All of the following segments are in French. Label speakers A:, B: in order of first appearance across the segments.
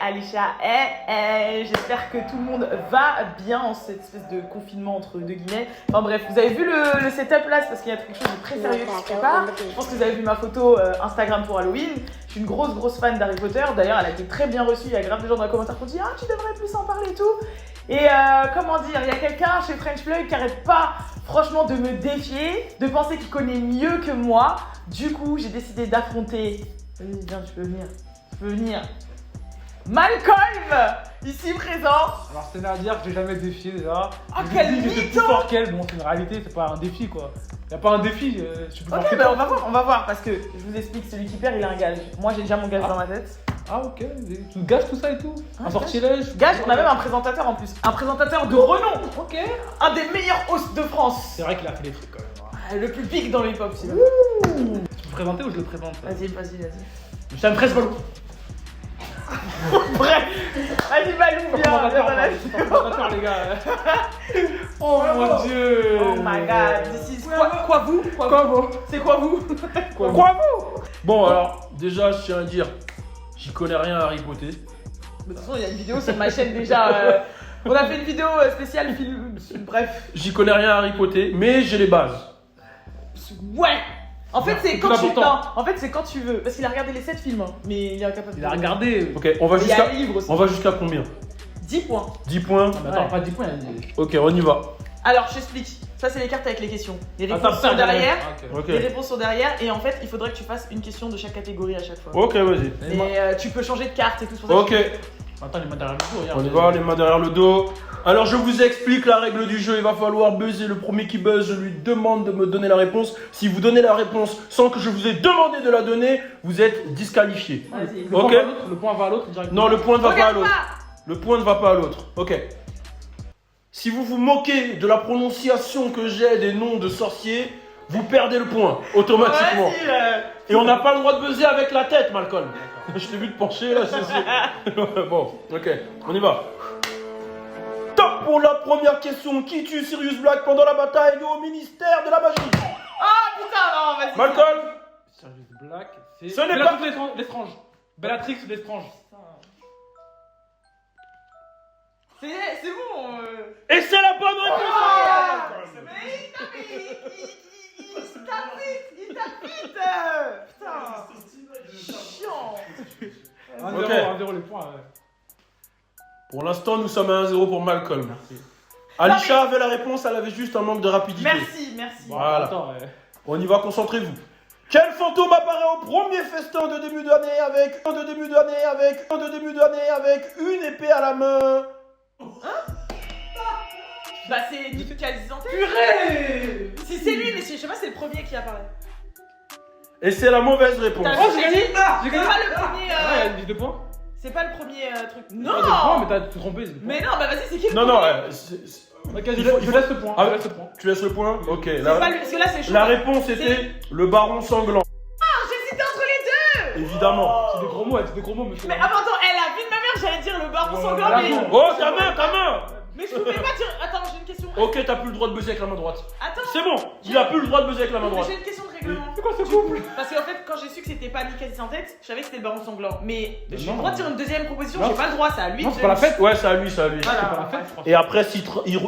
A: Alisha. J'espère que tout le monde va bien en cette espèce de confinement entre deux guillemets. Enfin bref, vous avez vu le setup là, c'est parce qu'il y a quelque chose de très sérieux qui se prépare. Je pense que vous avez vu ma photo Instagram pour Halloween. Je suis une grosse fan d'Harry Potter. D'ailleurs, elle a été très bien reçue. Il y a grave des gens dans les commentaires qui ont dit « Ah, tu devrais plus en parler et tout ». Et comment dire, il y a quelqu'un chez French Plug qui arrête pas, franchement, de me défier, de penser qu'il connaît mieux que moi. Du coup, j'ai décidé d'affronter. Vas-y, viens, tu peux venir. Malcolm, ici présent.
B: Alors, c'est à dire que j'ai jamais défié déjà.
A: Oh, quel mytho!
B: J'étais plus fort qu'elle. Bon, c'est une réalité, c'est pas un défi quoi. Y'a pas un défi, je suis plus fort
A: Ok,
B: que
A: bah
B: toi.
A: on va voir, parce que je vous explique, celui qui perd, il a un gage. Moi, j'ai déjà mon gage dans ma tête.
B: Ah, ok, tu gages tout ça et tout.
A: Ah,
B: un sortilège.
A: Gage, on a même un présentateur en plus. Un présentateur de renom.
B: Ok.
A: Un des meilleurs hosts de France.
B: C'est vrai qu'il a fait des trucs quand même.
A: Le plus big dans le hip-hop, sinon.
B: Tu peux me présenter ou je le présente?
A: Vas-y.
B: Je suis un presse balou.
A: Bref, vas-y Balou, viens dans la
B: Présentateur, les gars. Oh mon dieu.
A: Oh my god, this is quoi vous? C'est quoi vous?
C: Bon, alors, déjà, je tiens à dire, j'y connais rien à Harry Potter.
A: De toute façon, il y a une vidéo sur ma chaîne déjà. On a fait une vidéo spéciale film. Bref.
C: J'y connais rien à Harry Potter, mais j'ai les bases.
A: Ouais. En fait, c'est
B: C'est
A: quand
B: plus
A: tu
B: important.
A: en fait, c'est quand tu veux. Parce qu'il a regardé les 7 films, hein, mais il est incapable.
B: Il a regardé.
C: Ok, on va
A: Il y a
C: jusqu'à
A: un livre aussi.
C: on va jusqu'à combien?
A: 10 points.
C: 10 points.
B: Ah, mais attends,
A: Ouais.
B: pas 10 points, il a dit.
C: Ok, on y va.
A: Alors, je t'explique. Ça, c'est les cartes avec les questions. Les réponses
B: Attends,
A: sont derrière.
B: Ah, ok.
C: Ok.
A: Les réponses sont derrière. Et en fait, il faudrait que tu fasses une question de chaque catégorie à chaque fois.
C: Ok, vas-y.
A: Et tu peux changer de carte et tout. C'est pour ça que
C: Ok,
B: Attends, les mains derrière le dos, regarde.
C: on y va, les mains derrière le dos. Alors, je vous explique la règle du jeu. Il va falloir buzzer. Le premier qui buzz, je lui demande de me donner la réponse. Si vous donnez la réponse sans que je vous ai demandé de la donner, vous êtes disqualifié.
A: Vas-y.
C: Ok.
B: Le point va à l'autre directement.
C: Non, le point ne va pas à
A: Regarde
C: l'autre.
A: pas.
C: Le point ne va pas à l'autre. Ok. Si vous vous moquez de la prononciation que j'ai des noms de sorciers, vous perdez le point automatiquement.
A: Vas-y,
C: Et on n'a pas le droit de buzzer avec la tête, Malcolm. Je t'ai vu te pencher là, c'est. Bon, ok, on y va. Top pour la première question. Qui tue Sirius Black pendant la bataille au ministère de la magie?
A: Ah putain, non, vas-y.
C: Malcolm.
B: Sirius Black, c'est.
C: Ce n'est
B: Bellatrix Lestrange. Bellatrix Lestrange.
A: C'est bon.
C: Et c'est la bonne réponse.
A: Ah,
C: Malcolm.
A: mais il tape vite. Putain. Chiant.
B: 1-0,
C: Ok.
B: 1-0 les points. Ouais.
C: Pour l'instant, nous sommes à 1-0 pour Malcolm. Alisha avait la réponse, elle avait juste un manque de rapidité.
A: Merci.
B: Bon,
C: Voilà.
B: attends,
C: On y va, concentrez-vous. Quel fantôme apparaît au premier festin de début d'année avec une épée à la main?
A: Bah c'est Nick Calizante.
B: Purée.
A: Si c'est lui, mais je sais pas, c'est le premier qui apparaît.
C: Et c'est la mauvaise réponse.
A: T'as
B: Oh,
A: vu,
B: j'ai gagné.
A: C'est pas le premier.
B: Ouais, il dit 2 points.
A: C'est pas le premier truc.
B: Pas 2 points,
A: Non.
B: mais t'as tout trompé. c'est deux
A: Mais non, bah vas-y, c'est qui le
C: Non,
A: premier?
B: Ok,
C: Il faut-
B: je laisse le point.
C: Ah,
B: Je laisse le point.
C: tu laisses le point? Ok.
A: C'est pas lui, parce que là c'est chaud.
C: La réponse était le baron sanglant.
A: J'hésitais entre les deux.
C: Évidemment.
B: C'est des gros mots, c'est des gros mots, monsieur.
A: Mais attends, la vie de ma mère, j'allais dire le baron
B: Ouais,
A: sanglant,
B: la
A: mais.
B: bombe.
C: Oh, ta main!
A: Mais je pouvais pas dire. Attends, j'ai une question.
C: Ok, t'as plus le droit de buzzer avec la main droite.
A: Attends.
C: C'est bon, il a plus le droit de buzzer avec la main droite.
A: J'ai une question de règlement.
B: C'est quoi ce couple?
A: Parce qu'en fait, quand j'ai su que c'était pas Nick en tête, je savais que c'était le baron sanglant. Mais j'ai
B: non.
A: le droit de dire une deuxième proposition,
B: Non.
A: j'ai pas le droit, c'est à lui.
B: Non,
A: de-
B: c'est pas la fête.
C: Ouais, c'est à lui, c'est à lui.
A: Voilà.
B: C'est pas la fête, je crois.
C: Et après,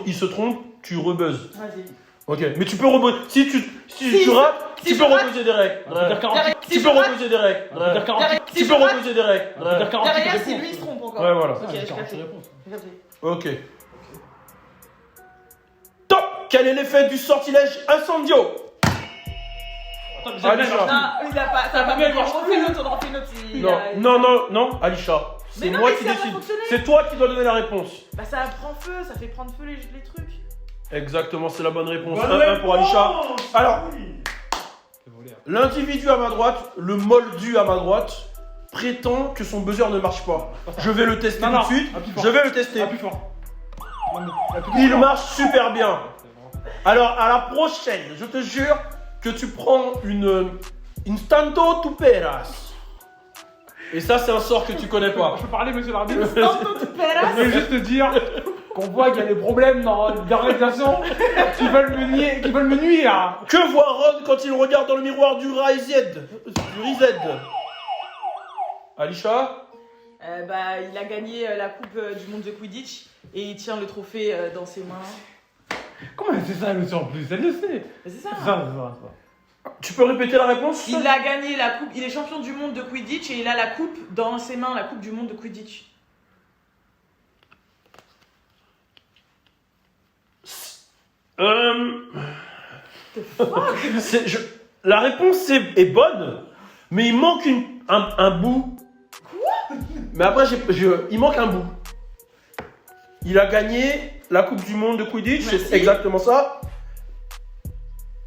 C: il se trompe, tu rebuzzes.
A: Vas-y.
C: Ok, mais tu peux rebuzzer. Si
A: Si
C: tu rates,
A: si
C: tu
A: je
C: peux
A: rate-
C: rebuzzer des règles.
B: On peut dire 40.
A: Derrière-
C: Tu
A: si
C: peux
A: je rate-
C: rebuzzer des règles.
B: On peut dire 40.
A: Derrière-
C: Tu
A: si
C: peux
A: je rate-
C: rebuzzer des règles.
B: On peut dire 40.
A: Derrière,
B: c'est
A: si
B: des
A: lui il se
B: réponses.
A: trompe encore.
C: Ouais, voilà.
A: Ok,
B: Ah,
A: j'ai
B: j'ai 40
A: capté.
B: réponses.
A: J'ai capté.
C: Ok. Top. Quel est l'effet du sortilège incendio?
B: Attends, mais j'ai
C: Allez,
B: bien
C: Charles.
B: marché.
A: Non, il a pas. Ça va
B: mais
A: bien.
B: marche
A: On refait l'autre, on refait l'autre. il
C: Non,
A: a-
C: non, Alisha. C'est
A: Mais non,
C: moi
A: mais
C: qui
A: ça a pas
C: décide.
A: fonctionné.
C: C'est toi qui dois donner la réponse.
A: Bah ça prend feu, ça fait prendre feu les trucs.
C: Exactement, c'est la bonne réponse. 1-1 pour Alisha. Alors,
B: C'est volé, hein.
C: l'individu à ma droite, le moldu à ma droite, prétend que son buzzer ne marche pas. Je vais le tester
B: Non,
C: tout de
B: non,
C: suite.
B: appuie fort.
C: Je vais le tester.
B: Ah, plus fort.
C: Il marche super bien. Alors, à la prochaine, je te jure que tu prends une Instanto Tuperas. Et ça, c'est un sort que tu connais pas.
B: Je peux parler, monsieur l'arbitre?
A: Tanto tu
B: Je
A: peras.
B: voulais juste te dire qu'on voit qu'il y a des problèmes dans l'organisation qui veulent me nuire.
C: Que voit Ron quand il regarde dans le miroir du Rized? Alisha?
A: Il a gagné la coupe du monde de Quidditch et il tient le trophée dans ses mains.
B: Comment elle sait ça, elle le sait en plus? Elle le sait.
A: C'est ça.
B: Ça.
C: Tu peux répéter la réponse?
A: Il a gagné la coupe, il est champion du monde de Quidditch et il a la coupe dans ses mains, la coupe du monde de Quidditch.
C: La réponse est bonne, mais il manque un bout.
A: Quoi?
C: Mais après, il manque un bout. Il a gagné la Coupe du Monde de Quidditch,
A: Merci.
C: c'est exactement ça.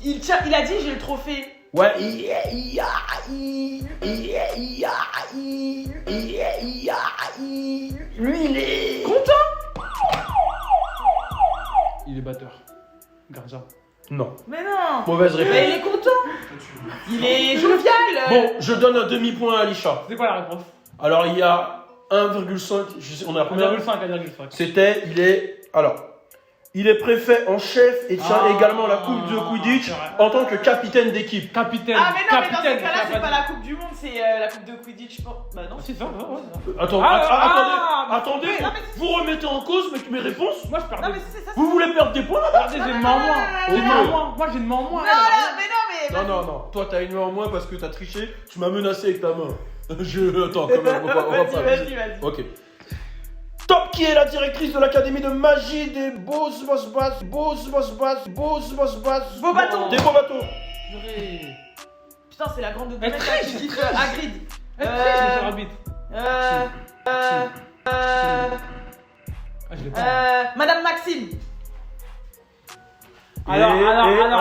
A: Il a dit j'ai le trophée.
C: Ouais, lui, il est
A: Content?
B: Il est batteur. Gardien.
C: Non.
A: Mais non.
C: Mauvaise réponse.
A: Mais il est content. Il est jovial.
C: Bon, je donne un demi-point à Alisha.
B: C'est quoi la réponse?
C: Alors, il y a 1,5. On est à combien?
B: 1,5.
C: Il est préfet en chef et tient également la coupe de Quidditch
B: c'est vrai.
C: en tant que capitaine d'équipe.
B: Capitaine.
A: Ah mais non, mais dans ce
B: capitaine,
A: cas-là, c'est
B: ça
A: pas
B: va
A: la coupe du monde, c'est la coupe de Quidditch. Bah non.
B: Ah, c'est ça, ouais.
C: Attendez,
A: Non, mais
C: vous remettez en cause mes réponses?
B: Moi je
A: Non
B: perdais.
A: mais c'est ça.
C: Vous voulez perdre des points?
B: Regardez, j'ai une main en moins. J'ai une main en
C: Ok.
B: moins. Moi j'ai une main en moins.
A: Non,
B: elle,
A: là,
B: elle a
A: mais non, mais.
C: Non, toi t'as une main en moins parce que t'as triché, tu m'as menacé avec ta main. Attends, quand même, on va pas.
A: Vas-y.
C: Ok. Top, qui est la directrice de l'académie de magie des Beaux Bateaux. Des beaux bateaux.
B: Purée.
A: Putain, c'est la grande
B: Elle
A: mec
B: triche,
A: qui
B: elle
A: kiffe
B: triche.
A: Hagrid.
B: Elle triche, monsieur l'arbitre. Ah, je l'ai pas.
A: Madame Maxime.
B: Alors.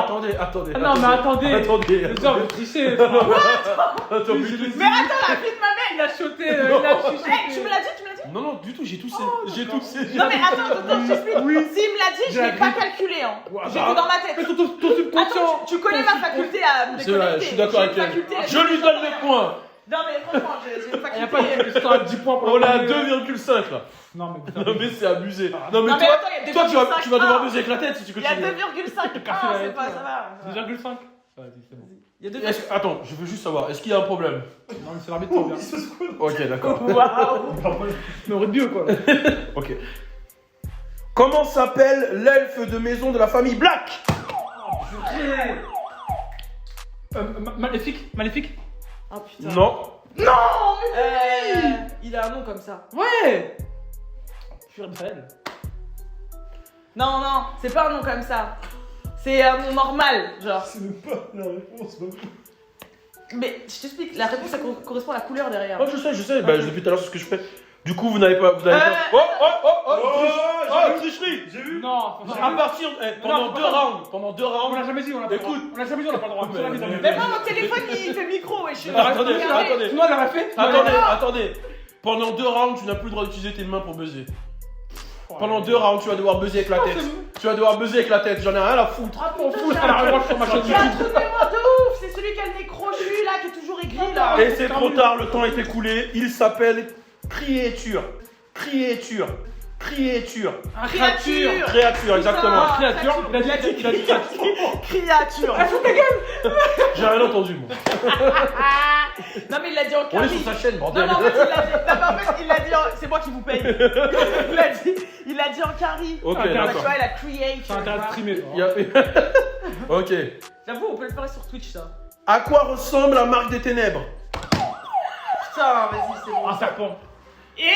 C: Attendez.
B: Ah non, mais attendez.
C: Attendez.
B: Le genre, vous trichez.
C: Attends,
A: Mais attends, la fille de ma mère.
B: Il a chuté.
A: Eh, tu me l'as dit?
C: Non, du tout, j'ai toussé.
A: Non mais attends, je t'explique.
B: Oui.
A: S'il me l'a dit, je
B: J'ai
A: l'ai
B: appris.
A: pas calculé. Hein.
B: Ouais,
A: J'étais
B: bah,
A: dans ma
B: Mais
A: tête.
B: ton subconscient.
A: Attends, tu connais ma faculté à me
C: C'est vrai,
A: déconnecter.
C: je suis d'accord avec
A: J'ai une
C: elle.
A: faculté à-
C: Je lui donne les points.
A: Non mais franchement, j'ai une
B: Il n'y a
A: faculté.
B: pas de histoire à 10 points pour
C: On est à
B: le
C: 2,5 là.
B: Non, mais
C: Non, mais c'est abusé.
B: Ah.
C: Non, mais
A: Non, mais
C: toi,
A: attends, il y a
C: toi,
A: 2,5.
C: tu vas devoir baiser avec la tête si tu
A: Il y a
C: continues.
A: 2,5.
B: Café
A: Ah,
B: la
A: c'est
B: lettre,
A: pas,
B: ouais.
A: ça va.
B: 2,5. Vas-y, c'est bon.
A: Il y a 2,5.
C: Attends, je veux juste savoir, est-ce qu'il y a un problème?
B: Non, mais c'est l'arbitre qui revient.
C: Ok, d'accord.
A: Waouh.
B: Mais on aurait mieux quoi.
C: Ok. Comment s'appelle l'elfe de maison de la famille Black?
B: Maléfique.
A: Oh putain.
C: Non.
A: Il a un nom comme ça.
B: Ouais. Purée de Raphaël.
A: Non, c'est pas un nom comme ça. C'est un nom normal, genre.
C: C'est même pas la réponse.
A: Mais je t'explique, la réponse ça correspond à la couleur derrière.
C: Oh, je sais. Bah, depuis tout à l'heure, c'est ce que je fais. Du coup, vous n'avez pas. Oh, tricherie.
B: J'ai vu. Non.
C: À partir. Pendant
B: Non,
C: deux
B: non.
C: rounds. Pendant deux
B: On
C: rounds.
B: l'a jamais dit, on a pas le droit.
C: Écoute.
B: On l'a jamais dit, on a pas le droit.
A: Mais moi, mon téléphone il fait micro et je suis.
C: Attendez.
B: Sinon, elle l'aurait fait.
C: Attendez. Pendant deux rounds, tu n'as plus le droit d'utiliser tes mains pour buzzer. Pendant deux rounds, tu vas devoir buzzer avec la tête. Tu vas devoir buzzer avec la tête, j'en ai rien à foutre.
A: Ah
B: On
A: putain,
B: fout
A: j'ai
B: à la revanche sur ma chaîne
A: j'ai un
B: YouTube.
A: trou de mémoire de ouf. C'est celui qui a le nez crochu là, qui est toujours aigri là.
C: Et c'est trop tard, le temps est écoulé. Il s'appelle Créature. Créature.
B: Créature,
C: Exactement.
A: Ah,
B: créature. Il a dit créature.
A: Créature.
C: J'ai rien entendu, moi.
A: Non mais il l'a dit en
C: On est
A: carré.
C: sur sa chaîne,
A: Non
C: bordel.
A: mais en fait il l'a dit c'est moi qui vous paye. Il a dit en carré.
C: Ok,
B: Ah,
A: Tu
C: d'accord.
A: vois, il a create.
B: C'est intérêt de streamer.
C: Il y a- Ok.
A: J'avoue, on peut le faire sur Twitch ça.
C: À quoi ressemble la marque des ténèbres?
A: Putain, vas-y, c'est bon.
B: Un serpent.
A: Et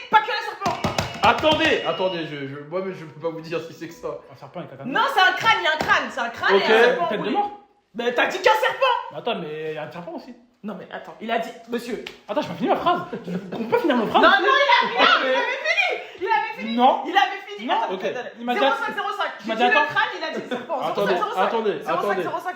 A: pas que le serpent.
C: Attendez, moi mais je peux pas vous dire si c'est que ça.
B: Un serpent avec un
A: Non, c'est un crâne, il y a un crâne, c'est un crâne
C: Ok.
A: et un serpent.
B: Tête de
A: roulé.
B: mort.
A: Mais t'as dit qu'un serpent.
B: Attends, mais il y a un serpent aussi.
A: Non mais attends, il a dit, monsieur.
B: Attends, je peux finir ma phrase. On peut finir ma phrase?
A: Non, il avait fini.
B: Non.
A: Il avait fini.
B: Non,
A: Attends,
C: ok.
B: Il m'a dit-
A: 0505.
B: il
A: J'ai
B: m'a
A: dit
B: dit
A: le
B: attends.
A: crâne, il a dit le serpent.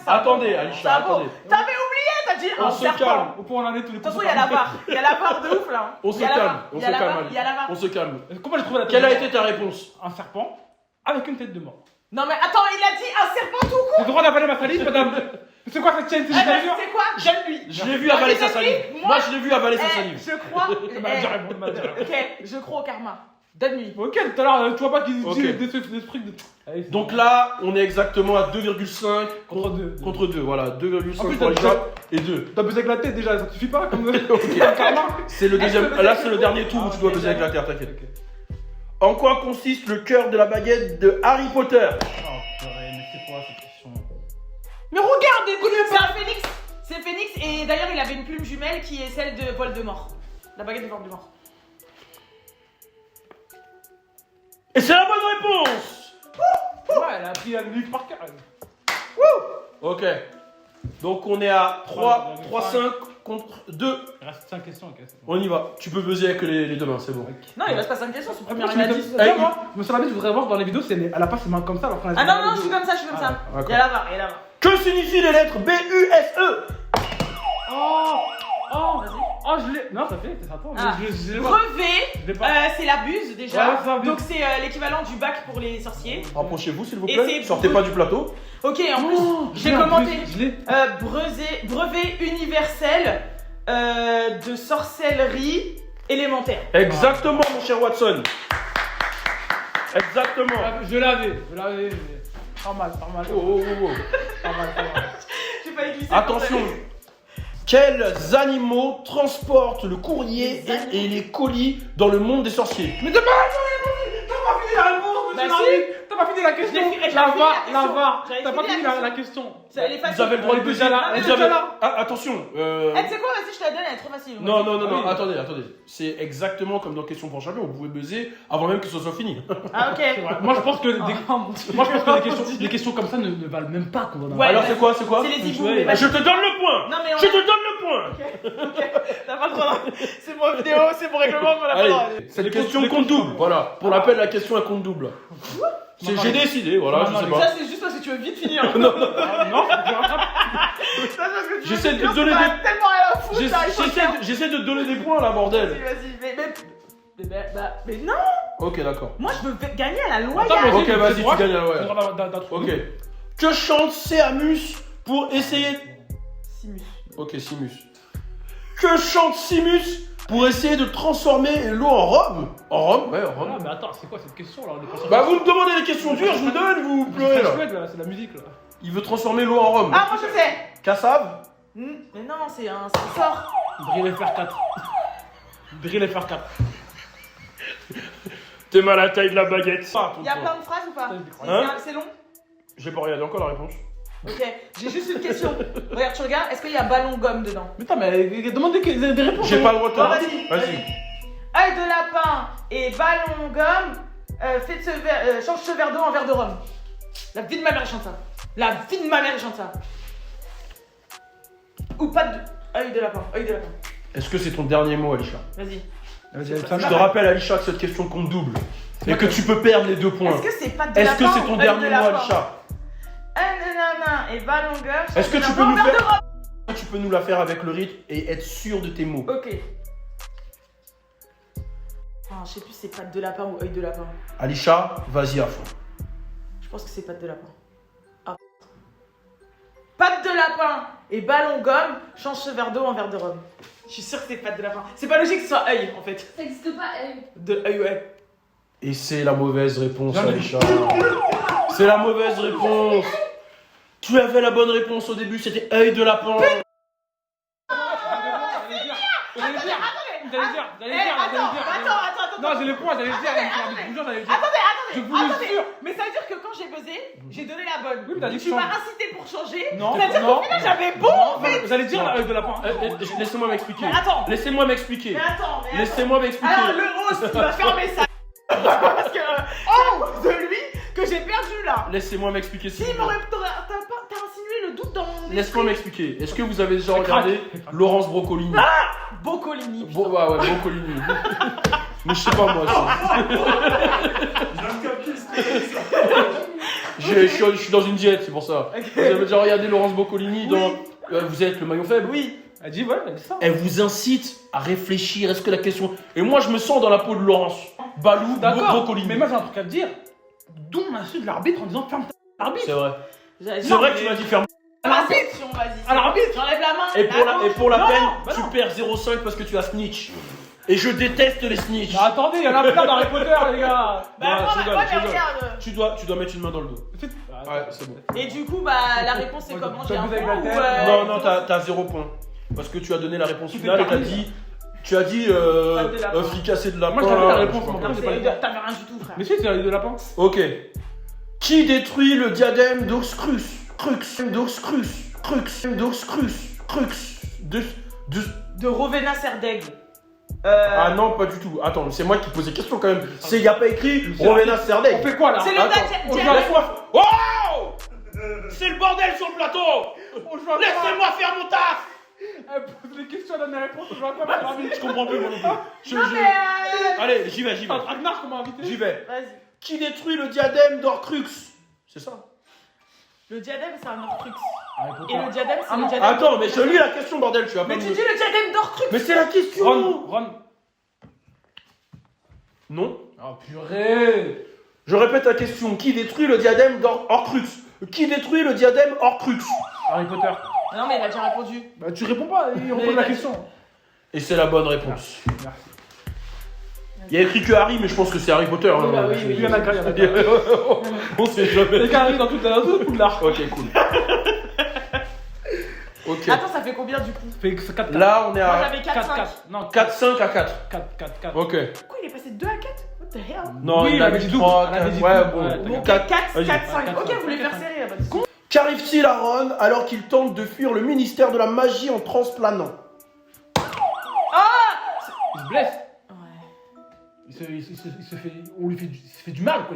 C: Attendez, Alisha, attendez.
A: T'avais oublié, t'as dit
C: On
A: un
C: se
A: serpent.
C: calme.
B: Au point où on en est tous les
A: De toute façon, il y a la barre. Il y a la barre de ouf là.
C: On se
A: Il y a la
C: calme,
A: barre,
C: on
A: il
C: se
A: y a la
C: calme,
A: barre,
C: Ali.
A: il y a la barre.
C: On se calme.
B: Comment j'ai trouvé la tête
C: Quelle
B: de
C: a
B: mort?
C: été ta réponse?
B: Un serpent avec une tête de mort.
A: Non mais attends, il a dit un serpent tout court.
B: J'ai le droit d'avaler ma salive, madame. C'est quoi cette chaîne? C'est
A: Eh ben,
B: une
A: tu sais quoi? J'aime lui.
C: Je l'ai vu avaler sa salive.
A: Moi,
C: Moi, je l'ai vu avaler sa
A: Eh,
C: salive.
A: je crois.
B: Le manager est bon, le manager.
A: Ok, je crois au karma. Donne nuit.
B: Ok, tout à l'heure, tu vois pas qu'ils
C: Ok.
B: utilisent des trucs de. Allez, c'est
C: Donc là, on est exactement à 2,5
B: contre 2.
C: contre 2. Voilà, 2,5
B: En plus,
C: pour
B: t'as-
C: Aïcha et 2.
B: T'as baisé avec la tête déjà, ça te suffit pas comme.
C: Ok.
B: Karma.
C: C'est le deuxième.
A: Est-ce que vous
C: Là,
A: avez
C: c'est le
A: tout
C: dernier tour où tu dois
B: ok,
C: baiser avec la terre, t'inquiète.
B: Ok.
C: En quoi consiste le cœur de la baguette de Harry Potter?
B: Oh purée, mais c'est quoi cette question?
A: Mais regardez, c'est un phénix. C'est Phénix et d'ailleurs il avait une plume jumelle qui est celle de Voldemort. La baguette de Voldemort.
C: Et c'est la bonne réponse!
B: Ouais, elle a pris la livre par cœur.
C: Ok. Donc on est à 3-5 contre 2.
B: Il reste 5 questions, ok. C'est bon.
C: On y va. Tu peux buzzer avec les deux mains, c'est bon.
A: Non, il reste pas 5 questions, c'est première
B: Après,
A: il a
B: je
A: 10.
B: me- Viens, moi, je me suis rappelé, je voudrais voir dans les vidéos si elle a pas ses mains comme ça alors qu'on a
A: Ah non, non, je suis comme ça, je suis comme ça.
C: d'accord.
A: Il y a là-bas, il y a là-bas.
C: Que signifient les lettres B-U-S-E?
B: Oh, je l'ai. Non, ça fait, c'est à toi.
A: Ah.
B: Je l'ai pas.
A: Brevet,
B: Je l'ai pas.
A: c'est la buse déjà.
B: Ouais, c'est la buse.
A: Donc c'est l'équivalent du bac pour les sorciers.
C: Rapprochez-vous s'il vous
A: Et
C: plaît.
A: c'est
C: Sortez
A: brut.
C: pas du plateau.
A: Ok, en plus, j'ai
B: Je l'ai, en
A: commenté.
B: plus, Je l'ai.
A: Brevet universel de sorcellerie élémentaire.
C: Exactement, mon cher Watson. Exactement.
B: Je l'avais. Mais... Pas mal.
C: Oh, oh, oh, oh.
B: Pas mal.
A: J'ai failli glisser.
C: Attention. Quels animaux transportent le courrier et les colis dans le monde des sorciers?
B: Mais t'as pas fini la réponse,
A: Bah
B: monsieur
A: si.
B: Larry. T'as pas fini la question.
A: J'ai fini la
B: La VAR.
A: question.
B: T'as pas
A: J'avais
B: fini
A: fini
B: la
A: la
B: question.
A: Ça, elle est facile.
C: Vous avez le droit de
B: Elle est
C: buzzer.
B: déjà là, elle est
C: Vous
B: déjà
C: avez-
B: là.
C: Ah, attention.
A: Eh, tu sais quoi, vas-y, je te la donne, elle est trop facile.
C: Non, non, non,
B: Ah
C: non,
B: oui.
C: attendez. C'est exactement comme dans Question pour champion. Vous pouvez buzzer avant même que ce soit fini.
A: Ah, ok.
B: C'est vrai. Moi, je pense que
A: mon Dieu.
B: des questions comme ça ne valent même pas qu'on donne.
A: Ouais,
C: Alors,
A: bah,
C: c'est quoi?
A: C'est les hiboux.
B: Ouais,
A: mais vas-y.
C: Je te donne le point.
A: Non, mais on
C: Je
A: a-
C: te donne le point.
A: Ok, t'as pas le droit. C'est mon vidéo, c'est mon règlement, on a pas le droit.
C: Allez, cette question compte double. Voilà. Pour l'appel, la question elle compte double. J'ai décidé, voilà, je sais
A: Ça,
C: pas.
A: c'est juste parce que tu veux vite finir.
B: Non,
A: Ça, c'est parce que tu
C: J'essaie
A: veux
C: de
A: finir,
C: donner
A: c'est
C: des-
A: pas tellement rien à foutre, ça, il faut le faire.
C: J'essaie de te donner des points là, bordel.
A: Vas-y. Mais non.
C: Ok, d'accord.
A: Moi, je veux gagner à la
B: Attends,
A: loyale.
C: Ok, vas-y, tu gagnes, ouais.
B: Ok.
C: Ok. Que chante Séamus pour essayer.
A: Simus.
C: Ok, Simus. Que chante Simus pour essayer de transformer l'eau en rhum? En rhum? Ouais, en
B: Ah,
C: rhum.
B: mais attends, c'est quoi cette question là? On est pas sur-
C: Bah, vous me demandez des questions dures, je vous donne, vous
B: C'est
C: pleurez là.
B: chouette, là, c'est de la musique là.
C: Il veut transformer l'eau en rhum.
A: Ah, moi, je sais.
C: Cassave?
A: Mais non, c'est un sort.
B: Drill FR4. Drill FR4.
C: T'es mal à la taille de la baguette.
A: Il y a plein de phrases ou pas?
C: Hein
A: C'est long?
C: J'ai pas regardé encore la réponse.
A: Ok, j'ai juste une question. Regarde, tu regardes, est-ce qu'il y a ballon gomme dedans?
B: Mais attends, mais demande des réponses.
C: J'ai pas le droit de te
A: Bon,
C: dire.
A: vas-y.
C: Vas-y.
A: Œil de lapin et ballon gomme, change ce verre d'eau en verre de rhum. La vie de ma mère elle chante ça. La vie de ma mère elle chante ça. Ou pas de. Œil de lapin, œil de lapin.
C: Est-ce que c'est ton dernier mot, Alisha?
A: Vas-y.
C: Je te rappelle, Alisha, que cette question compte double. Et que tu peux perdre les 2 points.
A: Est-ce que c'est pas de
C: Est-ce
A: lapin
C: que c'est
A: ou
C: ton
A: œil
C: dernier
A: de
C: mot,
A: lapin?
C: Alisha?
A: Un nanana et ballon gomme.
C: Est-ce que
A: change
C: tu
A: ce
C: peux
A: verre
C: nous
A: d'eau en verre
C: faire-
A: de rhum.
C: Tu peux nous la faire avec le rythme et être sûr de tes mots.
A: Ok. Ah, je sais plus si c'est patte de lapin ou œil de lapin.
C: Alisha, vas-y à fond.
A: Je pense que c'est patte de lapin. Ah. Patte de lapin et ballon gomme, change ce verre d'eau en verre de rhum. Je suis sûre que c'est patte de lapin. C'est pas logique que ce soit œil en fait.
D: Ça existe pas,
A: De œil, ouais.
C: Et c'est la mauvaise réponse,
B: Jamais.
C: Alisha. C'est la mauvaise réponse. Tu avais la bonne réponse au début, c'était œil de lapin.
A: Attends.
B: Non, j'ai les points, j'allais le dire. Je vous jure, j'allais le dire. Je vous le
A: Attendez,
B: jure.
A: mais ça veut dire que quand j'ai buzzé, j'ai donné la bonne.
B: Oui, mais t'as dit que
A: Tu
B: je
A: m'as
B: change.
A: incité pour changer.
B: Non,
A: C'est-à-dire
B: non.
A: qu'au final j'avais bon en fait.
B: J'allais dire avec de la pointe.
C: Laissez-moi m'expliquer.
A: Mais attends.
C: Laissez-moi m'expliquer.
A: Mais attends.
C: Laissez-moi m'expliquer.
A: Alors le host il va fermer ça. Parce que c'est de lui que j'ai perdu là.
C: Laissez-moi m'expliquer. s'il
A: Si
C: vous plaît.
A: t'as insinué le doute dans mon
C: Laisse-moi m'expliquer. Est-ce que vous avez déjà
B: Ça
C: regardé
B: craque.
C: Laurence Broccolini?
A: Boccolini.
C: Ouais, Broccolini. Mais je sais pas moi. Je suis dans une diète, c'est pour ça. Vous avez déjà regardé Laurence Boccolini dans Vous êtes le maillon faible?
A: Oui.
B: Elle dit, ouais, elle dit ça.
C: Elle vous incite à réfléchir. Est-ce que la question. Et moi, je me sens dans la peau de Laurence. Balou,
B: D'accord.
C: Broccolini.
B: Mais moi, j'ai un truc à te dire. D'où on insulte l'arbitre en disant ferme ta l'arbitre.
C: C'est vrai.
A: C'est
C: C'est vrai que tu m'as dit ferme.
A: À l'arbitre, vas-y.
B: À l'arbitre.
A: J'enlève la main.
C: Et pour la
B: Non,
C: peine,
B: bah
C: tu
B: non.
C: perds 0,5 parce que tu as snitch. Et je déteste les snitch.
B: Bah attendez, il y en a plein dans Harry Potter, les gars.
A: Bah,
C: Ouais,
A: moi,
C: je rigole,
A: moi,
C: je
A: mais
C: rigole.
A: regarde.
C: Tu dois mettre une main dans le dos. Ouais, c'est bon.
A: Et du coup, bah, la réponse c'est comment? J'ai un
B: T'as
A: point
B: vu
A: ou
B: avec la
C: Non, non, t'as 0 point. Parce que tu as donné la réponse
B: Tu
C: finale
B: fais
C: et
B: parler,
C: tu as dit
A: de lapin.
C: fricassé de lapin.
B: Moi, je t'avais la réponse,
C: je sais
B: moi.
C: pas
A: Non,
C: quoi.
B: c'est pas
A: t'avais rien du tout, frère.
B: Mais si, c'est de lapin.
C: Ok. Qui détruit le diadème d'Oxcrux?
A: De Rowena Serdaigle.
C: Ah non, pas du tout. Attends, c'est moi qui pose des questions quand même. Il n'y a pas écrit Rowena
B: On
C: Serdaigle.
B: fait quoi là?
A: C'est le
C: Attends,
A: diadème.
C: laisse-moi. Oh! C'est le bordel sur le plateau! Laissez-moi faire mon taf!
B: Elle pose les questions, elle donne les réponses, on va pas faire la vie.
C: Je comprends plus moi non plus.
A: Non, mais.
C: Allez, j'y vais.
B: C'est un traquenard qu'on m'a invité.
C: J'y vais.
A: Vas-y.
C: Qui détruit le diadème d'Orcrux? C'est ça?
A: Le diadème, c'est un Horcrux.
B: Harry
A: Et
B: Potter.
A: le diadème, c'est
B: Ah
A: le
B: non.
A: diadème.
C: Attends, mais je lis la question, bordel, tu vas pas
A: Mais
C: me...
A: tu dis le diadème d'Horcrux.
C: Mais c'est la question!
B: Ron.
C: Non.
B: Oh purée.
C: Je répète la question. Qui détruit le diadème d'Orcrux? Qui détruit le diadème Horcrux?
B: Harry Potter.
A: Non, mais il a déjà répondu.
B: Bah tu réponds pas, il
A: Mais
B: repose la
A: vas-y.
B: question.
C: Et c'est la bonne réponse.
B: Merci.
C: Il y a écrit que Harry, mais je pense que c'est Harry Potter.
A: Oui, bah
C: hein.
A: oui, oui.
B: Il y en a qu'un, il y en a qu'un.
C: On sait jamais.
B: Les gars arrivent dans toute la Poudlard.
C: Ok, cool. Ok.
A: Attends, ça fait combien du coup?
B: Fait 4-4.
C: Là, on est
A: Moi
C: à
A: j'avais 4-5.
B: 4-4. Non,
C: 4-5 à 4.
B: 4-4.
C: Ok.
A: Pourquoi il est passé de 2 à 4? What the hell?
C: Non,
B: Oui,
C: il
B: il
C: a
B: avait
C: dit
B: dit
C: 3,
B: double. Elle avait
C: 4.
B: dit
C: Ouais,
B: double.
C: bon.
B: Ouais,
A: Bon,
C: 4.
A: 4,
C: Vas-y.
A: 4, 5.
B: Quatre,
A: Ok,
B: cinq.
A: vous voulez faire serrer, y'a pas de soucis.
C: Qu'arrive-t-il à Ron alors qu'il tente de fuir le ministère de la magie en transplanant?
B: Il se blesse.
A: Ouais.
B: Il se fait. On lui fait il se fait du mal, quoi.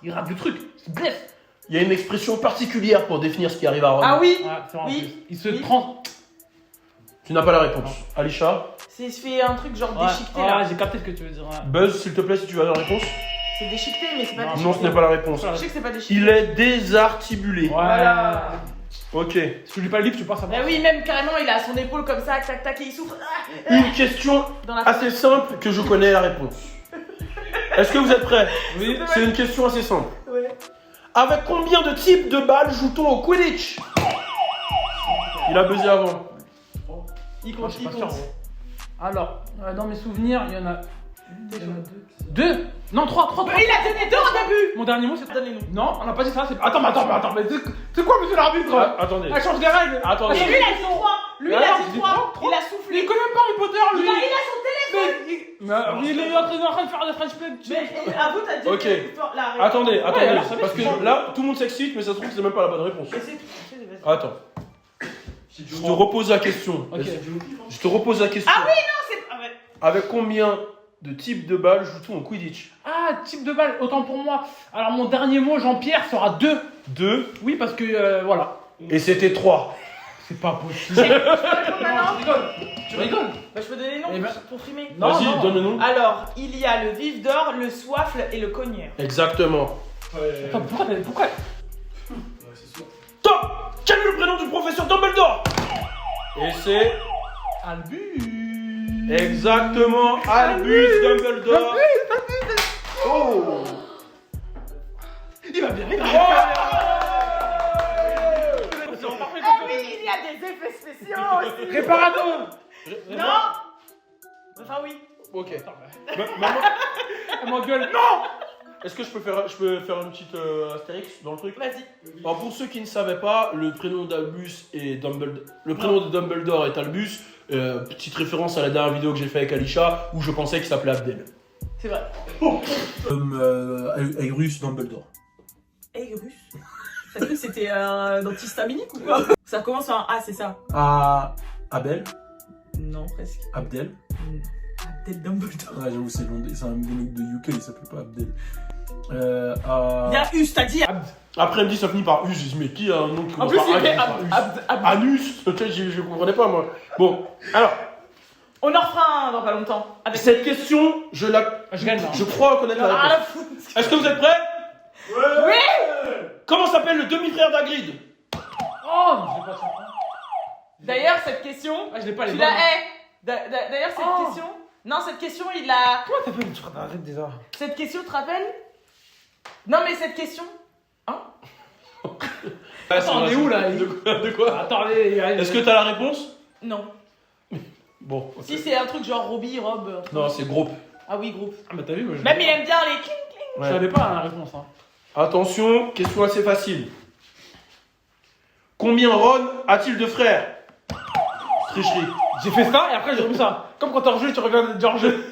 B: Il rate le truc. Il se blesse.
C: Il y a une expression particulière pour définir ce qui arrive à Ron.
A: Ah oui?
B: Ouais, c'est vrai, en
A: Oui.
B: plus. Il se
A: Oui.
B: prend.
C: Tu n'as pas la réponse. Alisha?
A: C'est il se fait un truc genre déchiqueté
B: Ouais,
A: là.
B: j'ai capté ce que tu veux dire. Ouais.
C: Buzz, s'il te plaît, si tu as la réponse.
A: C'est déchiqueté, mais c'est pas
B: Non,
A: déchiqueté.
C: Non, ce n'est pas la réponse.
A: Je sais que c'est pas déchiqueté.
C: Il est désarticulé.
B: Ouais.
A: Voilà.
C: Ok.
B: Si tu lis pas le livre, tu passes à
A: Bah oui, même carrément, il a son épaule comme ça, tac tac, et il souffre.
C: Une question
A: Dans la
C: assez simple que je connais la réponse. Est-ce que vous êtes prêts?
B: Oui.
C: C'est une question assez simple.
A: Ouais.
C: Avec combien de types de balles joue-t-on au Quidditch? Il a buzzé avant.
A: Il
B: Moi,
A: compte,
B: je suis
A: il
B: pas sûr.
A: compte.
B: gros. Alors, dans mes souvenirs, il y en a. Deux. Non, trois.
A: Mais il a donné 2 au début.
B: Mon dernier mot, c'est.
A: Donne les noms.
B: Non, on n'a pas dit ça. Attends, mais c'est quoi, monsieur l'arbitre?
C: Attendez.
B: Elle change des règles.
C: Attendez.
A: Mais lui, il a dit 3. Lui, il
B: Ah,
A: a
B: j'ai
A: dit
B: dit
A: 3.
B: trois.
A: Il a
B: Il
A: soufflé.
B: connaît même pas Harry Potter, lui.
A: Il a son téléphone.
B: Mais il est en train de faire des French Play.
A: Mais à vous, t'as dit
C: Ok.
A: la réponse.
C: Attendez,
B: alors, ça
C: parce
B: fait
C: que là, tout le monde s'excite, mais ça se trouve que c'est même pas la bonne réponse.
A: Mais c'est tout. Vas-y.
C: Attends. Je te repose la question.
B: Ok.
C: Je te repose la question.
A: Ah oui, non, c'est. Ah ouais.
C: Avec combien de types de balles joue-t-on au Quidditch?
B: Ah, type de balle, autant pour moi. Alors, mon dernier mot, Jean-Pierre, sera 2.
C: 2.
B: Oui, parce que voilà.
C: Et c'était 3.
B: C'est pas possible.
A: Je peux répondre maintenant?
B: Tu rigoles?
A: Bah, je peux donner les noms
B: Eh ben-
A: pour frimer.
B: Non,
C: Vas-y,
B: non.
C: donne le nom.
A: Alors, il y a le vif d'or, le soifle et le cogneur.
C: Exactement.
B: Attends, pourquoi
C: Top! Quel est le prénom du professeur Dumbledore? Et c'est
B: Albus.
C: exactement Albus Dumbledore. Oh!
B: Il va bien, il va bien.
A: Ah oui, il y a des effets spéciaux aussi.
B: Réparado.
A: Non. Enfin oui.
C: Ok.
B: Attends,
C: Maman,
B: elle m'engueule. Non.
C: est-ce que je peux faire une petite astérix dans le truc?
A: Vas-y.
C: Alors pour ceux qui ne savaient pas, le prénom d'Albus est Dumbledore. Le prénom de Dumbledore est Albus. Petite référence à la dernière vidéo que j'ai fait avec Alisha où je pensais qu'il s'appelait Abdel.
A: C'est vrai.
C: Ayrus Dumbledore.
A: Hey, russe. T'as cru que c'était un antihistaminique ou quoi? Ça commence par un A, c'est ça?
C: Abel.
A: Non, presque.
C: Abdel.
A: Abdel Dumbledore.
C: Ouais, j'avoue, c'est un mec de UK, il s'appelle pas Abdel.
A: Il y a Us, t'as dit.
C: Après, elle me dit ça finit par U. Je dis, mais qui a un nom qui
A: En
C: commence
A: plus,
C: par
A: il
C: A
A: fait
C: qui finit par Us Anus. Je comprenais pas, moi. Bon, alors,
A: On en refera un dans pas longtemps. Avec
C: cette question, je
B: gagne là.
C: je crois connaître la
A: Ah, la
C: réponse.
A: foutre.
C: Est-ce que vous êtes prêts?
A: Oui.
C: Comment s'appelle le demi-frère d'Hagrid?
B: Oh, je l'ai pas ça.
A: D'ailleurs, cette question,
B: Ah, je l'ai pas les
A: tu
B: bonnes.
A: la hais. D'ailleurs, cette
B: Oh.
A: question. Non, cette question, il a.
B: Comment t'as fait une truc? Arrête déjà.
A: Cette question, tu te rappelles? Non, mais cette question. Hein?
B: Attends, on est où là?
C: De quoi?
B: Attends, allez.
C: Est-ce que t'as la réponse?
A: Non.
C: Bon.
A: Si c'est un truc genre Robbie, Rob.
C: Non, c'est groupe.
A: Ah oui, groupe.
B: Ah, mais t'as vu, moi je.
A: Même il aime bien les cling cling.
B: Je savais pas la réponse. Hein.
C: Attention, question assez facile. Combien Ron a-t-il de frères? Tricherie.
B: J'ai fait ça et après j'ai remis ça. Comme quand t'es en jeu, tu regardes déjà en jeu.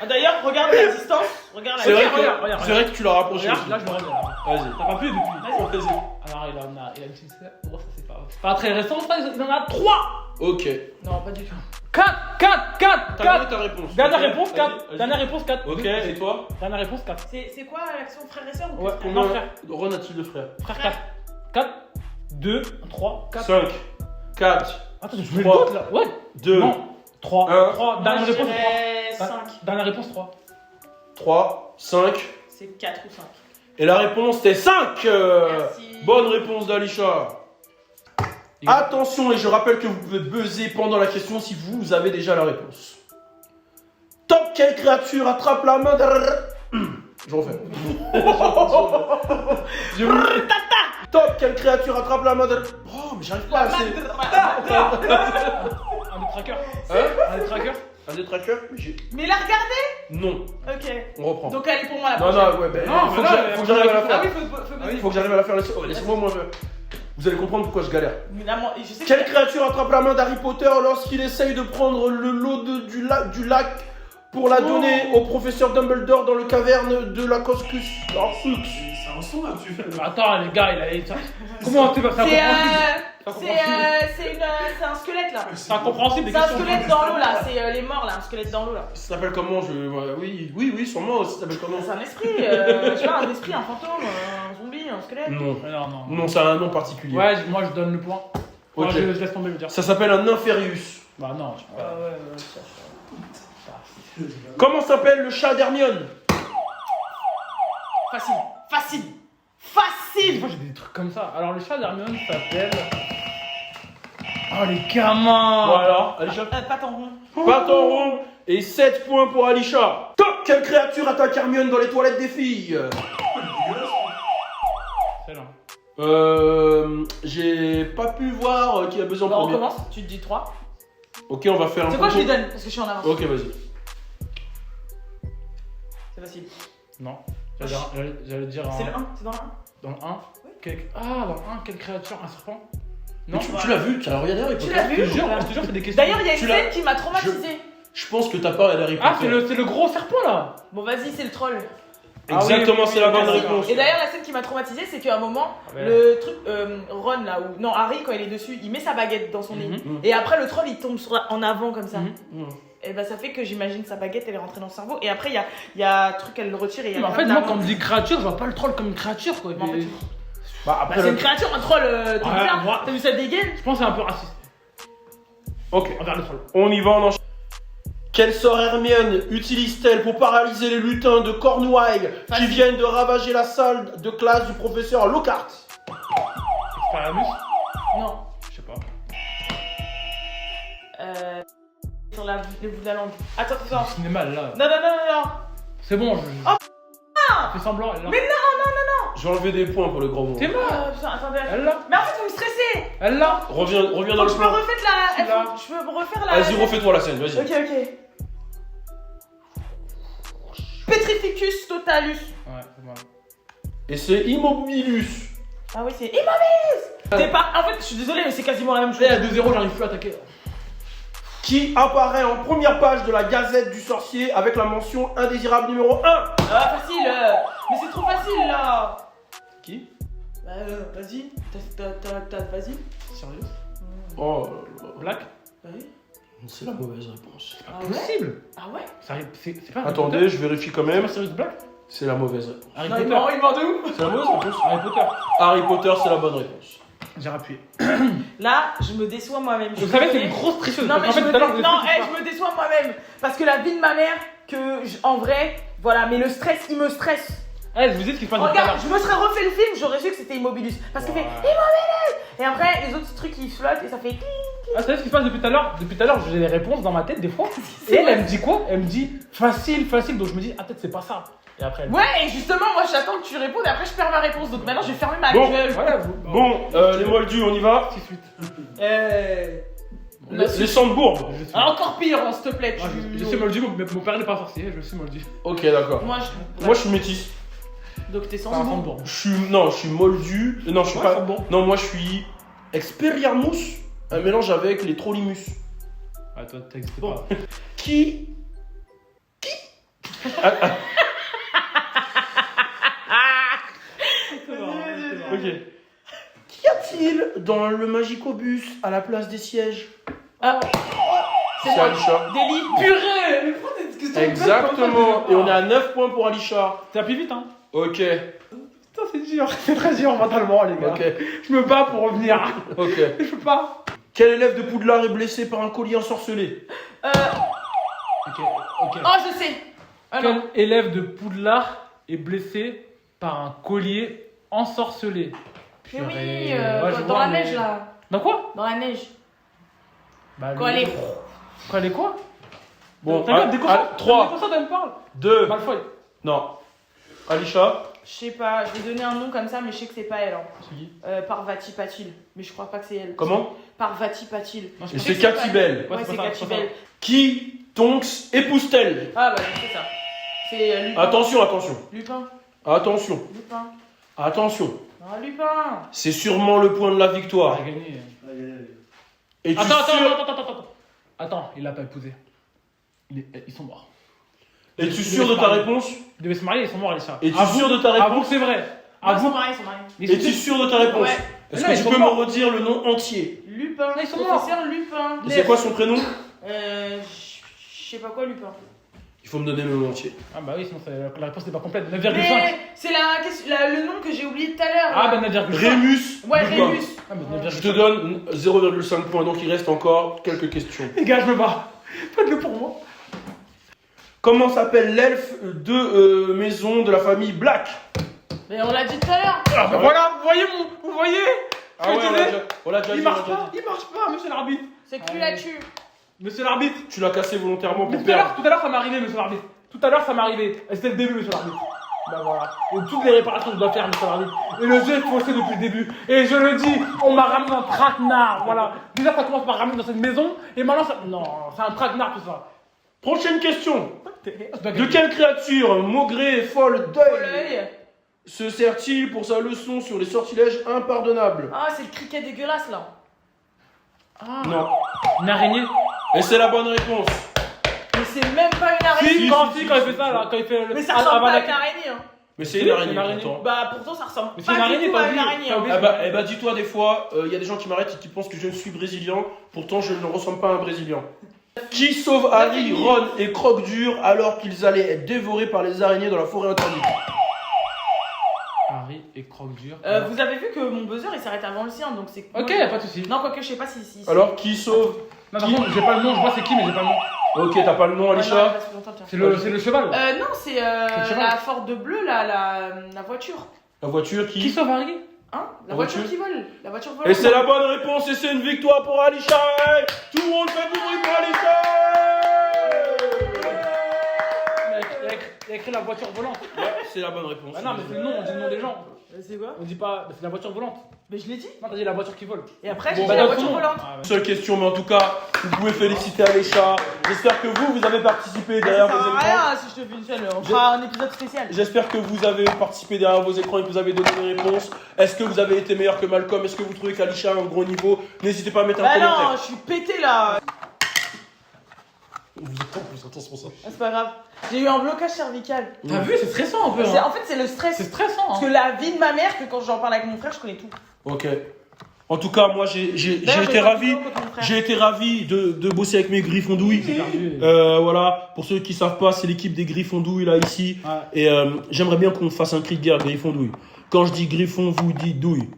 A: Ah, d'ailleurs, regarde la distance. Regarde la
C: C'est vrai,
A: distance.
B: regarde.
C: c'est vrai que tu l'as rapproché.
B: Regarde,
C: aussi.
B: là je me réveille.
C: Vas-y.
B: T'as pas pu depuis.
C: Vas-y.
B: Alors il en a une petite. Oh, ça c'est pas très récent, ça, il en a 3.
C: Ok.
A: Non, pas du tout.
B: 4.
C: T'as donné ta réponse.
B: Dernière
C: Ok,
B: réponse, 4.
C: vas-y.
B: Dernière réponse, 4.
C: Ok, et toi?
B: Dernière réponse, 4.
A: C'est quoi l'action frère et sœur ou
B: Ouais,
A: que frère
B: non,
C: Combien
B: frère.
C: Ron a-t-il de frères?
B: Frère 4. 4, 2, 3, 4.
C: 5, 4,
B: Attends, je mets le
C: 3,
B: doute là. Ouais.
C: 2,
B: Non. 3.
C: Un.
B: 3. Dernière réponse, 3.
A: 5.
B: Dernière réponse, 3.
C: 3, 5.
A: C'est 4 ou 5.
C: Et la réponse c'était 5.
A: Merci.
C: Bonne réponse d'Alisha. Attention, et je rappelle que vous pouvez buzzer pendant la question si vous avez déjà la réponse. Top, quelle créature attrape la main derrière... Je refais. Je vous... Top, quelle créature attrape la main derrière... Oh, mais j'arrive pas à...
B: Un des trackers.
C: Hein?
B: Un des trackers.
C: Un des trackers?
A: Mais la regardé.
C: Non.
A: Ok.
C: On reprend.
A: Donc elle est pour moi la
C: Non,
A: prochaine.
C: non, ouais, ben...
B: Non,
C: faut
B: mais
C: que
B: là,
C: faut que j'arrive à la
A: Ah
C: faire.
A: oui, faut
C: Il faut que j'arrive à la faire. Laissez-moi, moi, vous allez comprendre pourquoi je galère.
A: Mais là, moi, je sais
C: Quelle
A: que...
C: créature attrape la main d'Harry Potter lorsqu'il essaye de prendre le lot du lac pour la donner au professeur Dumbledore dans le caverne de la Coscus Arcux?
D: Ça ressemble un peu.
B: Attends, les gars, il a. Comment tu vas faire
A: C'est un squelette là.
B: C'est incompréhensible les
A: C'est un
B: questions.
A: squelette dans l'eau là. C'est les morts là. Un squelette dans l'eau là.
C: Ça s'appelle comment Oui, sûrement. Ça s'appelle comment?
A: C'est un esprit. Je sais pas, un esprit, un fantôme, un zombie, un squelette.
C: Non.
B: Non.
C: Non, ça a un nom particulier.
B: Ouais, moi je donne le point. Moi,
C: Ok.
B: je laisse tomber le dire.
C: Ça s'appelle un Nympherius.
B: Bah non, je sais pas.
A: Ouais.
C: Comment s'appelle le chat d'Hermione?
A: Facile.
B: Des fois j'ai des trucs comme ça. Alors le chat d'Hermione s'appelle. Oh les gamins.
C: Voilà, Alisha.
A: Pas en rond.
C: Pas en rond. Et 7 points pour Alisha. Top, quelle créature attaque Hermione dans les toilettes des filles?
B: C'est là.
C: J'ai pas pu voir qui a besoin
A: Bah,
C: en
A: on
C: premier.
A: commence. Tu te dis 3.
C: Ok, on va faire un
A: C'est quoi je lui
C: concours.
A: donne? Parce que je suis en avance.
C: Ok, vas-y.
A: C'est facile.
B: Non. J'allais dire
A: C'est le 1. C'est dans le 1.
B: Dans le 1. Ah, dans le 1, quelle créature? Un serpent?
C: Mais tu l'as vu, tu l'as regardé Harry
A: Tu
C: Potter?
A: l'as vu?
B: Je te jure, c'est des questions.
A: D'ailleurs, il y a une
C: Tu l'as-
A: scène qui m'a traumatisée.
C: Je pense que t'as pas regardé Harry Potter.
B: Ah, c'est le gros serpent là.
A: Bon, vas-y, c'est le troll.
C: Exactement,
B: Ah oui,
C: c'est la bonne
B: merci.
C: réponse.
A: Et d'ailleurs, la scène qui m'a traumatisée, c'est qu'à un moment,
B: Ouais.
A: le truc, Ron là, ou non, Harry, quand il est dessus, il met sa baguette dans son nez.
B: Mhm.
A: Et après, le troll il tombe en avant comme ça.
B: Mhm.
C: Mmh.
A: Et bah, ça fait que j'imagine sa baguette, elle est rentrée dans le cerveau. Et après, il y a un truc, elle le retire et il y a
B: Mais en
A: plein
B: fait, moi,
A: d'amande.
B: quand on me dit créature, je vois pas le troll comme une créature quoi.
A: Mais en fait,
B: Et-
C: Bah
A: bah,
C: après
A: c'est une créature, un troll, t'as vu
B: Ouais,
A: ça
B: moi-
A: T'as vu sa dégaine?
B: Je pense que c'est un peu raciste
C: Ok,
B: envers le troll.
C: on y va, on enchaîne. Quel sort Hermione utilise-t-elle pour paralyser les lutins de Cornouailles qui
A: Facile.
C: viennent de ravager la salle de classe du professeur Lockhart?
B: Expelliarmus?
A: Non.
B: Je sais pas.
A: Sur le bout de la langue. Attends.
B: Le cinéma là.
A: Non.
B: C'est bon, je.
A: Oh,
B: Fais semblant, elle là.
A: Mais
C: Je vais enlever des points pour le grand mot.
B: T'es mort.
A: Putain, attendez.
B: Elle là.
A: Mais en fait, vous me stressez.
B: Elle là.
C: Reviens dans
A: Faut
C: le
A: que je me
C: plan.
A: refais la.
B: Là.
A: Je peux me refaire la.
C: Vas-y, refais-toi la scène, vas-y.
A: Ok. Petrificus totalus.
B: Ouais, c'est mal.
C: Et c'est Immobilus.
A: Ah oui, c'est Immobilis. T'es pas. En fait, je suis désolé, mais c'est quasiment la même chose.
B: Là, il y a 2-0, j'arrive plus à attaquer.
C: Qui apparaît en première page de la Gazette du Sorcier avec la mention indésirable numéro 1.
A: Ah, facile. Mais c'est trop facile là.
C: Qui?
A: Bah, vas-y. Vas-y.
B: Sérieux?
C: Oh là là.
B: Black?
A: Bah oui.
C: C'est la mauvaise réponse.
A: Ah ouais?
B: Possible.
A: Ah ouais?
B: C'est pas. Harry
C: Attendez,
B: Potter.
C: je vérifie quand
B: C'est
C: même.
B: pas Sirius Black?
C: C'est la mauvaise réponse.
B: Harry
A: Non,
B: Potter.
A: il ment de où?
C: C'est la mauvaise réponse.
B: Harry Potter.
C: Harry Potter, c'est la bonne réponse.
B: J'ai rappuyé.
A: Là, je me déçois moi-même.
B: Vous savez, c'est une grosse tricheuse.
A: Non,
B: parce
A: mais
B: qu'en fait,
A: je me,
B: tout à l'heure, vous
A: non,
B: avez fait
A: je me déçois moi-même. Parce que la vie de ma mère, en vrai, voilà, mais le stress, il me stresse.
B: Eh, je vous dis ce qui se passe depuis tout à
A: Regarde,
B: l'heure.
A: je me serais refait le film, j'aurais su que c'était Immobilus. Parce qu'il fait Immobilus. Et après, les autres trucs, ils flottent et ça fait.
B: Ah, vous savez ce qui se passe depuis tout à l'heure? Depuis tout à l'heure, j'ai les réponses dans ma tête des fois. Et elle me dit quoi? Elle me dit facile. Donc je me dis, ah, peut-être c'est pas ça. Et après, elle me dit,
A: Ouais, et justement, moi j'attends que tu répondes et après je perds ma réponse. Donc maintenant, je vais fermer ma
C: Bon.
A: gueule.
B: voilà,
C: Bon, les moldus, on y va.
B: 6-8.
C: Les Sandbourg.
B: Je suis-
A: Encore pire, s'il te plaît.
B: Ah, je suis moldu, mais mon père n'est pas sorcier, je suis moldu.
C: Ok, d'accord.
A: Moi,
C: Moi, je suis métis.
A: Donc t'es sans
B: Pas un
A: bon.
B: Sandbourg.
C: Non, je suis moldu. Non, je suis
B: Ouais,
C: pas.
B: Sandbourg.
C: Non, moi, je suis Expelliarmus, un mélange avec les Trollimus.
B: Ah, toi, t'existes
A: Bon.
B: pas.
C: Qui Ah, ah,
B: C'est bon, c'est bon.
C: ok. Qu'y a-t-il dans le Magicobus à la place des sièges?
A: Ah, c'est
C: C'est
A: moi.
C: Alisha.
A: Délit.
B: Purée! Mais pourquoi t'es question
C: Exactement. Et on est à 9 points pour Alisha.
B: T'as plus vite, hein?
C: Ok.
B: Putain, c'est dur. C'est très dur mentalement, les gars.
C: Ok.
B: Je me bats pour revenir.
C: Ok.
B: Je peux pas.
C: Quel élève de Poudlard est blessé par un collier ensorcelé?
B: Ok, ok.
A: Oh, je sais. Ah
B: Quel
A: non.
B: élève de Poudlard est blessé par un collier ensorcelé?
A: Mais
B: Purée.
A: oui,
B: Ouais, je
A: dans
B: vois,
A: la
B: mais-
A: neige là.
B: Dans quoi?
A: Dans la neige.
B: Bah,
A: Quand
B: le-
A: elle est.
B: Quand elle est quoi?
C: Bon,
B: T'as des constats?
C: 3,
B: Des constats, elle me parle.
C: 2,
B: Malfoy.
C: non. Alisha.
A: Je sais pas, je vais donner un nom comme ça, mais je sais que c'est pas elle. Hein.
B: C'est qui?
A: Parvati Patil. Mais je crois pas que c'est elle.
C: Comment?
A: Parvati Patil.
B: Non,
C: Et
B: je
C: c'est
A: sais que c'est
C: Cathy
A: pas
C: Bell.
A: Ouais,
B: Ouais,
A: c'est
B: c'est pas ça,
A: Cathy
B: c'est pas
A: Bell.
C: Qui, Tonks, épouse-t-elle?
A: Ah bah, je sais ça. C'est Lupin.
C: Attention, attention.
A: Lupin.
C: Attention.
A: Lupin.
C: Attention.
A: Ah, Lupin.
C: C'est sûrement le point de la victoire.
B: Elle a gagné.
C: Et tu
B: Attends,
C: sûr...
B: attends. Attends, il l'a pas épousé. Ils sont morts.
C: Es-tu sûr de ta réponse?
B: Ils devaient se marier, ils sont morts, Alisha.
C: Es-tu sûr de ta
B: Avoue
C: réponse?
B: que c'est vrai.
A: Ouais, ils sont
B: Avoue.
A: mariés, ils sont mariés.
B: Mais
C: Es-tu sûr de ta réponse?
A: Ouais.
C: Est-ce
B: Non,
C: que
B: ils
C: tu
B: sont
C: peux
B: morts.
C: me redire le nom entier?
A: Lupin.
B: ils sont
A: Professeur Lupin.
C: Et c'est quoi son prénom?
A: Je sais pas quoi, Lupin.
C: Il faut me donner le nom entier.
B: Ah bah oui, sinon la réponse n'est pas complète. 9,5.
A: Mais c'est le nom que j'ai oublié tout à l'heure.
B: Ah
A: là.
B: bah 9,5.
C: Rémus.
A: Ouais,
C: Lupin.
A: Rémus.
B: Ah bah
C: Je
B: 9,5.
C: te donne 0,5 points, donc il reste encore quelques questions.
B: Les gars, je me bats. Faites-le pour moi.
C: Comment s'appelle l'elfe de maison de la famille Black?
A: Mais on l'a dit tout à l'heure.
B: Ah bah voilà, vous voyez
C: Ah ouais, on l'a déjà
B: Il
C: dit.
B: marche
C: on l'a déjà
B: pas, il marche pas, monsieur l'arbitre.
A: C'est que tu la tues.
B: Monsieur l'arbitre.
C: dit. Tu l'as cassé volontairement
B: Mais
C: pour
B: tout à
C: perdre.
B: l'heure, ça m'est arrivé, monsieur l'arbitre. Tout à l'heure, ça m'est arrivé. Et c'était le début, monsieur l'arbitre. Bah voilà. Et toutes les réparations que je dois faire, monsieur l'arbitre. Et le jeu est faussé depuis le début. Et je le dis, on m'a ramené un traquenard. Voilà. Déjà, ça commence par ramener dans cette maison. Et maintenant, ça. Non, c'est un traquenard tout ça.
C: Prochaine question.
B: Je dois
C: De
B: gagner.
C: quelle créature Maugré folle
A: Oh,
C: d'œil
A: l'œil.
C: se sert-il pour sa leçon sur les sortilèges impardonnables?
A: Ah, c'est le criquet dégueulasse là.
B: Ah.
C: Non.
B: Une araignée.
C: Et c'est la bonne réponse.
A: Mais c'est même pas une araignée.
B: Si, quand il fait ça, là, quand il fait le.
A: Mais ça ressemble pas à
B: Avada-
A: une araignée. Hein.
C: Mais c'est
B: Si,
C: une araignée.
B: c'est une araignée.
C: pourtant.
A: Bah pourtant ça ressemble
B: Mais c'est
A: pas
B: une
A: du
B: araignée,
A: tout
B: t'as
A: à une
B: oublié,
A: araignée.
B: t'as
A: Hein.
B: oublié.
C: Eh bah, dis-toi des fois, il y a des gens qui m'arrêtent et qui pensent que je ne suis brésilien. Pourtant, je ne ressemble pas à un brésilien. Qui sauve Harry, Ron et Croque-Dur alors qu'ils allaient être dévorés par les araignées dans la forêt interdite?
B: Harry et Croque-Dur.
A: Vous avez vu que mon buzzer il s'arrête avant le sien donc c'est.
B: Ok, y'a pas de soucis.
A: Non, quoique je sais pas si.
C: Alors, qui sauve?
B: Non, par contre, j'ai pas le nom, je vois c'est qui, mais j'ai pas le nom.
C: Ok, t'as pas le nom,
A: Ouais, non,
C: Alisha?
A: il passe plus longtemps, tiens.
B: C'est le cheval.
A: Non, c'est
B: le cheval.
A: la Ford bleue, la voiture.
C: La voiture
B: Qui
C: qui?
B: sauve Harry?
A: Hein? La
C: La
A: voiture
C: voiture.
A: qui vole. La voiture
C: Et
A: volante.
C: c'est la bonne réponse et c'est une victoire pour Alisha. Hey, tout le monde fait du bruit pour Alisha.
B: Il a écrit la voiture volante.
C: Ouais, c'est la bonne réponse.
B: Ah non, mais c'est le nom, on dit le nom des gens.
A: C'est quoi?
B: On dit pas, c'est la voiture volante.
A: Mais je l'ai dit.
B: Non, t'as dit la voiture qui vole.
A: Et après,
C: Bon,
A: j'ai dit
C: bah,
A: la
B: dans
A: voiture
B: ton nom.
A: volante.
B: Ah, ouais.
C: Seule question, mais en tout cas, vous pouvez féliciter Alisha. J'espère que vous avez participé derrière
A: Ça
C: vos
A: sert à
C: écrans.
A: rien si je te fais une seule. On fera un épisode spécial.
C: J'espère que vous avez participé derrière vos écrans et que vous avez donné des réponses. Est-ce que vous avez été meilleur que Malcolm? Est-ce que vous trouvez qu'Alisha a un gros niveau? N'hésitez pas à mettre un
A: Bah
C: commentaire.
A: non, je suis pété là.
C: Vous êtes en plus intense pour ça.
A: Ah, c'est pas grave. J'ai eu un blocage cervical.
B: T'as vu, c'est stressant un peu.
A: C'est-
B: Hein.
A: En fait, c'est le stress.
B: C'est stressant.
A: Parce
B: Hein.
A: que la vie de ma mère, que quand j'en parle avec mon frère, je connais tout.
C: Ok. En tout cas, moi j'ai
A: D'ailleurs,
C: été
A: j'ai pas
C: ravi.
A: de contre mon frère.
C: J'ai été ravi de bosser avec mes Griffondouilles.
B: J'ai perdu.
C: Voilà, pour ceux qui savent pas, c'est l'équipe des Griffondouilles là ici.
B: Ouais.
C: Et j'aimerais bien qu'on fasse un cri de guerre Griffondouille. Quand je dis Griffon, vous dites douille.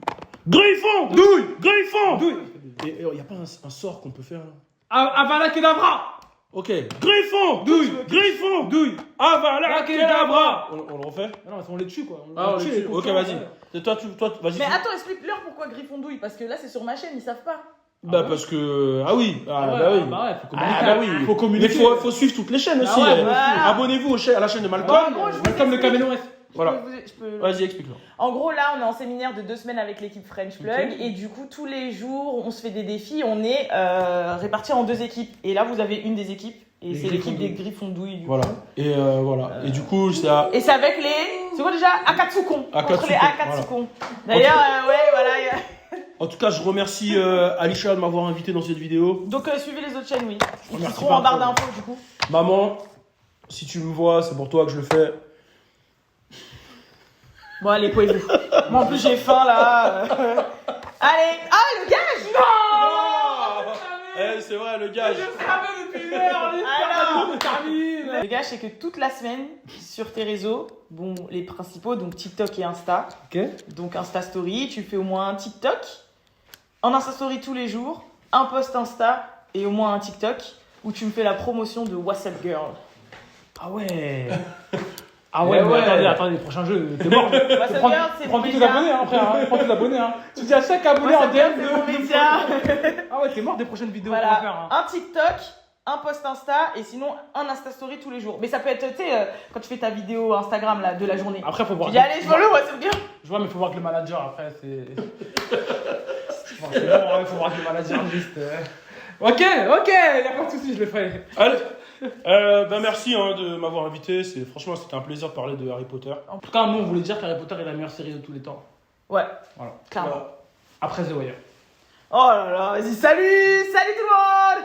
C: Griffon, douille, Griffon.
B: Douille.
C: Et y a pas un sort qu'on peut faire là?
B: Avada Kedavra.
C: Ok. Griffon,
B: Douille.
C: Griffon,
B: Douille.
C: Avala
B: Kedavra.
C: On le refait?
B: Ah non, mais on les tue quoi.
C: Ah, on les
B: tue,
C: tue.
B: les
C: Ok,
B: copains,
C: vas-y.
B: ouais.
C: C'est toi, vas-y.
A: Mais attends, explique-leur pourquoi Griffondouille. Parce que là, c'est sur ma chaîne, ils savent pas.
C: Bah
B: Ah ouais.
C: parce que bah oui,
B: Ah ouais,
C: bah oui.
B: bah ouais, faut communiquer.
C: Ah bah oui,
B: Faut communiquer.
C: Mais faut suivre toutes les chaînes aussi.
B: ouais,
C: hein.
A: voilà.
C: Abonnez-vous à la chaîne de Malcolm.
A: Moi, je vous
B: Comme le
A: explique.
B: caméléon S.
C: Voilà.
A: Je peux...
C: Vas-y, explique-le.
A: En gros, là, on est en séminaire de 2 semaines avec l'équipe French Plug.
B: Ok.
A: Et du coup, tous les jours, on se fait des défis. On est répartis en 2 équipes. Et là, vous avez une des équipes. Et
B: Les
A: c'est l'équipe des
B: Griffondouilles.
A: Griffondouilles. Du
C: Voilà.
A: coup.
C: Et voilà. Et du coup, c'est à.
A: Et c'est avec les. C'est quoi déjà Akatsukon. Contre les
C: Akatsuko,
A: Akatsukon. D'ailleurs, ouais, voilà.
C: En tout cas, je remercie Alisha de m'avoir invité dans cette vidéo.
A: Donc, suivez les autres chaînes, oui. Ils
C: Merci
A: seront en barre
C: beaucoup.
A: d'infos, du coup.
C: Maman, si tu me vois, c'est pour toi que je le fais.
A: Bon, allez, pouvez-vous. Moi, en plus, j'ai faim, là. Allez. Ah, le gage
C: Eh, c'est vrai, le gage.
B: Je savais depuis une heure,
A: Alors.
B: termine.
A: Le gage, c'est que toute la semaine, sur tes réseaux, bon, les principaux, donc TikTok et Insta,
B: Ok.
A: donc Insta Story, tu fais au moins un TikTok, un Insta Story tous les jours, un post Insta et au moins un TikTok où tu me fais la promotion de What's Up Girl.
B: Ah ouais. Ah ouais,
C: Eh
B: mais
C: ouais.
B: attendez, les prochains jeux, t'es mort.
A: What's Up Girl, c'est
B: Prends
A: mon
B: tous tes
A: média.
B: abonnés, hein, frère. Hein. Prends tous tes abonnés, hein. Tu dis à chaque abonné
A: What's
B: en
A: Up Girl,
B: DM
A: c'est mon
B: de.
A: média.
B: Ah ouais, t'es mort des prochaines vidéos qu'on va faire.
A: Voilà,
B: Hein.
A: un TikTok, un post Insta et sinon un Insta Story tous les jours. Mais ça peut être, tu sais, quand tu fais ta vidéo Instagram là, de la journée.
B: Après, faut voir.
A: Tu dis, allez, je follow What's Up Girl.
B: Je vois, mais faut voir que le manager après, c'est. Bon, c'est bon, il faut voir que le manager juste. Ok, y'a pas de soucis, je le ferai.
C: Allez. Ben merci hein, de m'avoir invité. Franchement, c'était un plaisir de parler de Harry Potter.
B: En tout cas, nous, on voulait dire qu'Harry Potter est la meilleure série de tous les temps.
A: Ouais,
B: Voilà.
A: clairement.
B: Après The Wire.
A: Oh là là, vas-y, salut tout le monde.